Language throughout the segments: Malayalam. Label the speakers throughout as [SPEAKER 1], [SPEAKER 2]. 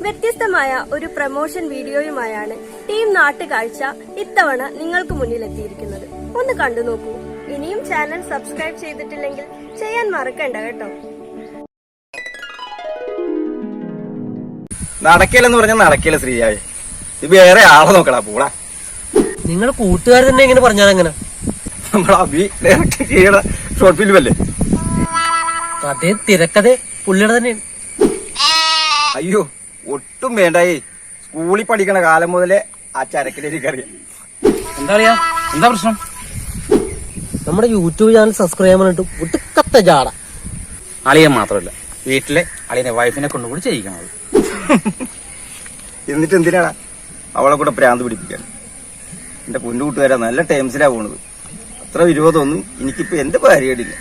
[SPEAKER 1] വ്യത്യസ്തമായ ഒരു പ്രമോഷൻ വീഡിയോയുമായാണ് ടീം നാട്ടുകാഴ്ച ഇത്തവണ നിങ്ങൾക്ക് മുന്നിലെത്തിയിരിക്കുന്നത്. ഒന്ന് കണ്ടു നോക്കൂ. ഇനിയും ചാനൽ സബ്സ്ക്രൈബ് ചെയ്തിട്ടില്ലെങ്കിൽ ചെയ്യാൻ മറക്കണ്ട കേട്ടോ.
[SPEAKER 2] നടക്കലെന്ന് പറഞ്ഞാൽ നടക്കല ശ്രീയായി. ഇത് വേറെ ആളെ നോക്കടാ പൂള.
[SPEAKER 3] നിങ്ങളുടെ കൂട്ടുകാർ തന്നെ എങ്ങനെ പറഞ്ഞാലെങ്ങനെ?
[SPEAKER 2] നമ്മളെ അഭി ഡയറക്റ്റ് ചെയ്യണ ഷോർട്ട് ഫിലിം അല്ലേ?
[SPEAKER 3] കഥയും തിരക്കഥ പുള്ളിയുടെ തന്നെയാണ്.
[SPEAKER 2] അയ്യോ ഒട്ടും വേണ്ടായി. സ്കൂളിൽ പഠിക്കണ കാലം മുതലേ ആ ചരക്കിലേക്കറിയാം.
[SPEAKER 4] എന്താ പറയാ, എന്താ പ്രശ്നം?
[SPEAKER 3] നമ്മുടെ യൂട്യൂബ് ചാനൽ സബ്സ്ക്രൈബ് ചെയ്യാൻ പറഞ്ഞിട്ട് ഒട്ടുക്കത്ത ജാട.
[SPEAKER 4] അളിയൻ മാത്രമല്ല, വീട്ടിലെ അളിയനെ വൈഫിനെ കൊണ്ടുകൂടി ചെയ്യിക്കണത്.
[SPEAKER 2] എന്നിട്ട് എന്തിനാടാ അവളെ കൂടെ പ്രാന്ത് പിടിപ്പിക്കാൻ? എന്റെ പൊന്നു കൂട്ടുകാരാ, നല്ല ടൈംസിലാ പോണത്. അത്ര വിരോധമൊന്നും എനിക്കിപ്പോ എന്റെ പരിപാടിയില്ല.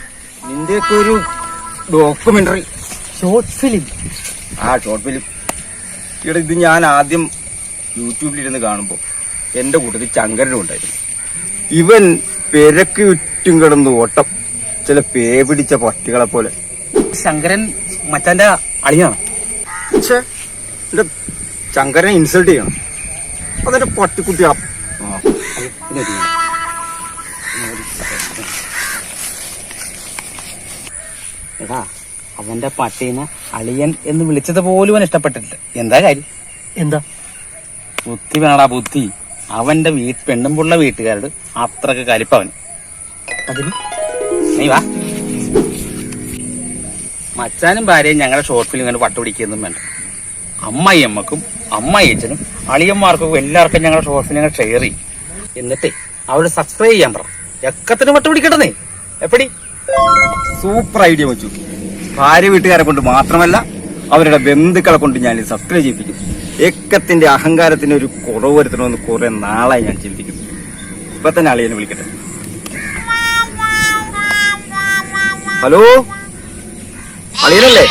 [SPEAKER 2] നിന്റെയൊക്കെ ഒരു documentary
[SPEAKER 3] short film.
[SPEAKER 2] Short film. ഇവിടെ ഇത് ഞാൻ ആദ്യം യൂട്യൂബിലിരുന്ന് കാണുമ്പോ എന്റെ കൂട്ടത്തിൽ ചങ്കരനും ഉണ്ടായിരുന്നു. ഇവൻ പെരക്ക് ചുറ്റും കിടന്ന് ഓട്ടം, ചില പേ പിടിച്ച പട്ടികളെ പോലെ.
[SPEAKER 4] ശങ്കരൻ മച്ചാന്റെ അളിയാണ്.
[SPEAKER 2] പക്ഷെ എന്റെ ചങ്കരനെ ഇൻസൾട്ട് ചെയ്യണം. അതെന്റെ പട്ടിക്കുട്ടി.
[SPEAKER 4] എടാ, അവന്റെ പട്ടീനെ അളിയൻ എന്ന് വിളിച്ചത് പോലും അവൻ ഇഷ്ടപ്പെട്ടിട്ടില്ല. എന്താ കാര്യം?
[SPEAKER 3] എന്താ
[SPEAKER 4] ബുദ്ധി വേണടാ ബുദ്ധി. അവന്റെ പെണ്ണുമ്പുള്ള വീട്ടുകാരോട് അത്രക്ക് കലിപ്പവൻ.
[SPEAKER 3] അതിന്
[SPEAKER 4] നീ വാ. മച്ചാനും ഭാര്യയും ഞങ്ങളുടെ ഷോർട്ട് ഫിലിം കണ്ട് പട്ടുപിടിക്കൊന്നും വേണ്ട. അമ്മയമ്മക്കും അമ്മയച്ചനും അളിയന്മാർക്കും എല്ലാവർക്കും ഞങ്ങളുടെ ഷോർട്ട് ഫിലിം ഷെയർ ചെയ്യും. എന്നിട്ടേ അവിടെ സബ്സ്ക്രൈബ് ചെയ്യാൻ പറ. എക്കത്തിന് പട്ടുപിടിക്കട്ടെന്നേ. എപ്പടി
[SPEAKER 2] സൂപ്പർ ഐഡിയ വെച്ചു. ഭാര്യ വീട്ടുകാരെ കൊണ്ട് മാത്രമല്ല, അവരുടെ ബന്ധുക്കളെ കൊണ്ട് ഞാൻ സബ്സ്ക്രൈബ് ചെയ്യിപ്പിക്കും. ഏക്കത്തിന്റെ അഹങ്കാരത്തിന് ഒരു കുറവ് വരുത്തണമെന്ന് കുറെ നാളായി ഞാൻ ചിന്തിക്കുന്നു. ഇപ്പൊ തന്നെ അളിയനെ വിളിക്കട്ടെ. ഹലോ, അളിയനല്ലേ?